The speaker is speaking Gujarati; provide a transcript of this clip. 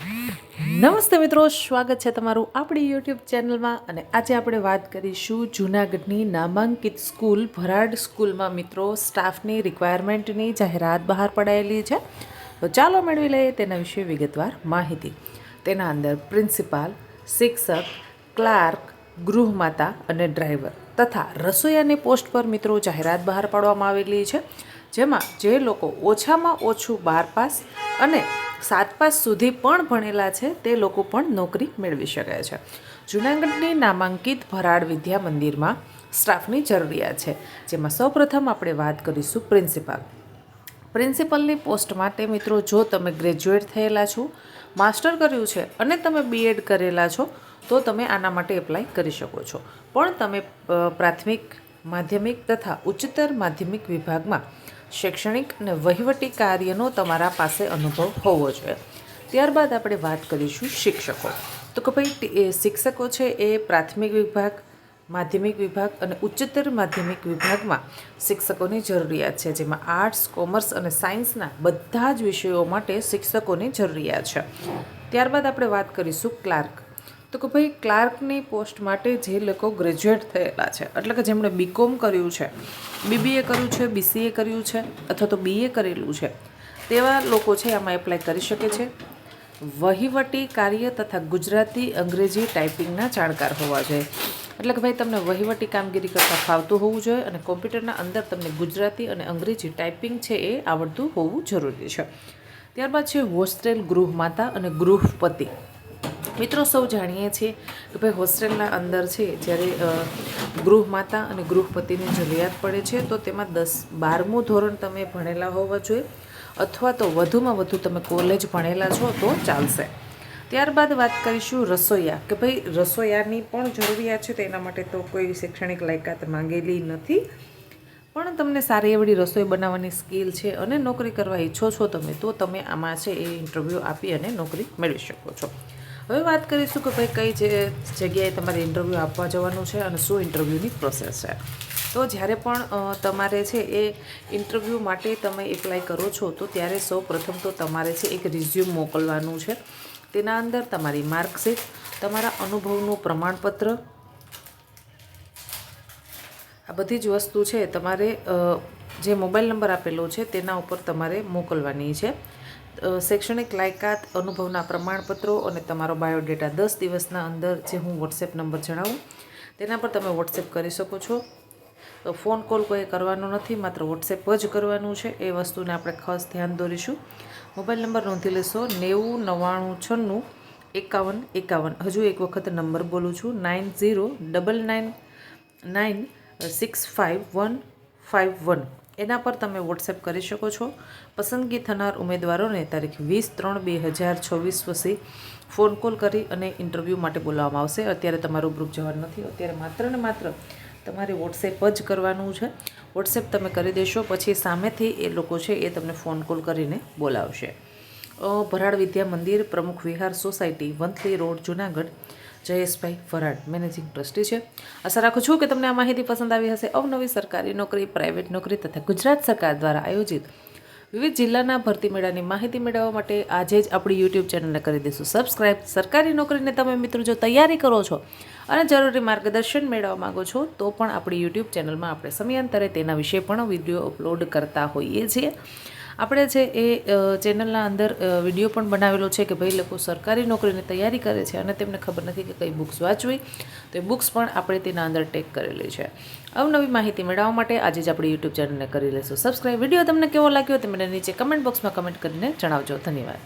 નમસ્તે મિત્રો, સ્વાગત છે તમારું આપણી યુટ્યુબ ચેનલમાં. અને આજે આપણે વાત કરીશું જૂનાગઢની નામાંકિત સ્કૂલ ભરાડ સ્કૂલમાં મિત્રો સ્ટાફની રિક્વાયરમેન્ટની જાહેરાત બહાર પડાયેલી છે. તો ચાલો મેળવી લઈએ તેના વિશે વિગતવાર માહિતી. તેના અંદર પ્રિન્સિપાલ, શિક્ષક, ક્લાર્ક, ગૃહમાતા અને ડ્રાઈવર તથા રસોઈયાની પોસ્ટ પર મિત્રો જાહેરાત બહાર પાડવામાં આવેલી છે, જેમાં જે લોકો ઓછામાં ઓછું 12 પાસ અને 7 પાસ સુધી પણ ભણેલા છે તે લોકો પણ નોકરી મેળવી શકે છે. જૂનાગઢની નામાંકિત ભરાડ વિદ્યા મંદિરમાં સ્ટાફની જરૂરિયાત છે, જેમાં સૌપ્રથમ આપણે વાત કરીશું પ્રિન્સિપલની પોસ્ટ માટે મિત્રો જો તમે ગ્રેજ્યુએટ થયેલા છો, માસ્ટર કર્યું છે અને તમે બીએડ કરેલા છો તો તમે આના માટે એપ્લાય કરી શકો છો. પણ તમે પ્રાથમિક, માધ્યમિક તથા ઉચ્ચતર માધ્યમિક વિભાગમાં શૈક્ષણિક અને વહીવટી કાર્યનો તમારા પાસે અનુભવ હોવો જોઈએ. ત્યારબાદ આપણે વાત કરીશું શિક્ષકો. તો કે ભાઈ શિક્ષકો છે એ પ્રાથમિક વિભાગ, માધ્યમિક વિભાગ અને ઉચ્ચતર માધ્યમિક વિભાગમાં શિક્ષકોની જરૂરિયાત છે, જેમાં આર્ટ્સ, કોમર્સ અને સાયન્સના બધા જ વિષયો માટે શિક્ષકોની જરૂરિયાત છે. ત્યારબાદ આપણે વાત કરીશું ક્લાર્ક. તો કે ભાઈ ક્લાર્કની પોસ્ટ માટે જે લોકો ગ્રેજ્યુએટ થયેલા છે, એટલે કે જેમણે બીકોમ કર્યું છે, બીબીએ કર્યું છે, બીસીએ કર્યું છે અથવા તો બીએ કરેલું છે, તેવા લોકો છે આમાં એપ્લાય કરી શકે છે. વહીવટી કાર્ય તથા ગુજરાતી, અંગ્રેજી ટાઈપિંગના જાણકાર હોવા જોઈએ. એટલે કે ભાઈ તમને વહીવટી કામગીરી કરતાં ફાવતું હોવું જોઈએ અને કોમ્પ્યુટરના અંદર તમને ગુજરાતી અને અંગ્રેજી ટાઈપિંગ છે એ આવડતું હોવું જરૂરી છે. ત્યારબાદ છે હોસ્ટેલ ગૃહમાતા અને ગૃહપતિ. મિત્રો સૌ જાણીએ છીએ કે ભાઈ હોસ્ટેલના અંદર છે જ્યારે ગૃહમાતા અને ગૃહપતિની જરૂરિયાત પડે છે તો તેમાં 12મું ધોરણ તમે ભણેલા હોવા જોઈએ અથવા તો વધુમાં વધુ તમે કોલેજ ભણેલા છો તો ચાલશે. ત્યારબાદ વાત કરીશું રસોઈયા. કે ભાઈ રસોઈયાની પણ જરૂરિયાત છે, તેના માટે તો કોઈ શૈક્ષણિક લાયકાત માંગેલી નથી, પણ તમને સારી એવડી રસોઈ બનાવવાની સ્કિલ છે અને નોકરી કરવા ઈચ્છો છો તમે, તો તમે આમાં છે એ ઇન્ટરવ્યૂ આપી અને નોકરી મેળવી શકો છો. હવે વાત કરીશું કે ભાઈ કઈ જગ્યાએ તમારે ઇન્ટરવ્યૂ આપવા જવાનું છે અને શું ઇન્ટરવ્યૂની પ્રોસેસ છે. તો જ્યારે પણ તમારે છે એ ઇન્ટરવ્યૂ માટે તમે એપ્લાય કરો છો તો ત્યારે સૌ પ્રથમ તો તમારે છે એક રિઝ્યુમ મોકલવાનું છે. તેના અંદર તમારી માર્કશીટ, તમારા અનુભવનું પ્રમાણપત્ર, આ બધી જ વસ્તુ છે તમારે જે મોબાઈલ નંબર આપેલો છે તેના ઉપર તમારે મોકલવાની છે. શૈક્ષણિક લાયકાત, અનુભવના પ્રમાણપત્રો અને તમારો બાયોડેટા 10 દિવસના અંદર જે હું વોટ્સએપ નંબર જણાવું તેના પર તમે વોટ્સએપ કરી શકો છો. ફોન કોલ કોઈ કરવાનો નથી, માત્ર વોટ્સએપ જ કરવાનું છે. એ વસ્તુને આપણે ખાસ ધ્યાન દોરીશું. મોબાઈલ નંબર નોંધી લેશો 9099565151. હજુ એક વખત નંબર બોલું છું 9099965151. એના પર તમે વોટ્સએપ કરી શકો છો. પસંદગી થનાર ઉમેદવારોને તારીખ 20/3/2026 પછી ફોન કોલ કરી અને ઇન્ટરવ્યૂ માટે બોલાવવામાં આવશે. અત્યારે તમારું ગ્રુપ જવાનું નથી, અત્યારે માત્ર ને માત્ર તમારે વોટ્સએપ જ કરવાનું છે. વોટ્સએપ તમે કરી દેશો પછી સામેથી એ લોકો છે એ તમને ફોન કોલ કરીને બોલાવશે. Bharad Vidya Mandir, Pramukh Vihar society, Vanthali road, Junagadh. Jayeshbhai Bharad managing trustee છે. આશા રાખું છું કે તમને આ માહિતી પસંદ આવી હશે. અવનવી સરકારી નોકરી, પ્રાઇવેટ નોકરી તથા ગુજરાત સરકાર દ્વારા આયોજિત વિવિધ જિલ્લાના ભરતી મેળાની માહિતી મેળવવા માટે આજે જ આપણી યુટ્યુબ ચેનલને કરી દઈશું સબસ્ક્રાઈબ. સરકારી નોકરીને તમે મિત્રો જો તૈયારી કરો છો અને જરૂરી માર્ગદર્શન મેળવવા માગો છો તો પણ આપણી યુટ્યુબ ચેનલમાં આપણે સમયાંતરે તેના વિશે પણ વિડીયો અપલોડ કરતા હોઈએ છીએ. આપણે છે એ ચેનલના અંદર વિડીયો પણ બનાવેલો છે કે ભાઈ લોકો સરકારી નોકરીની તૈયારી કરે છે અને તેમને ખબર નથી કે કઈ બુક્સ વાંચવી, તો એ બુક્સ પણ આપણે તેના અંદર ટેગ કરેલી છે. અવનવી માહિતી મેળવવા માટે આજે જ આપણી યુટ્યુબ ચેનલને કરી લેશો સબસ્ક્રાઈબ. વિડીયો તમને કેવો લાગ્યો તે મને નીચે કમેન્ટ બોક્સમાં કમેન્ટ કરીને જણાવજો. ધન્યવાદ.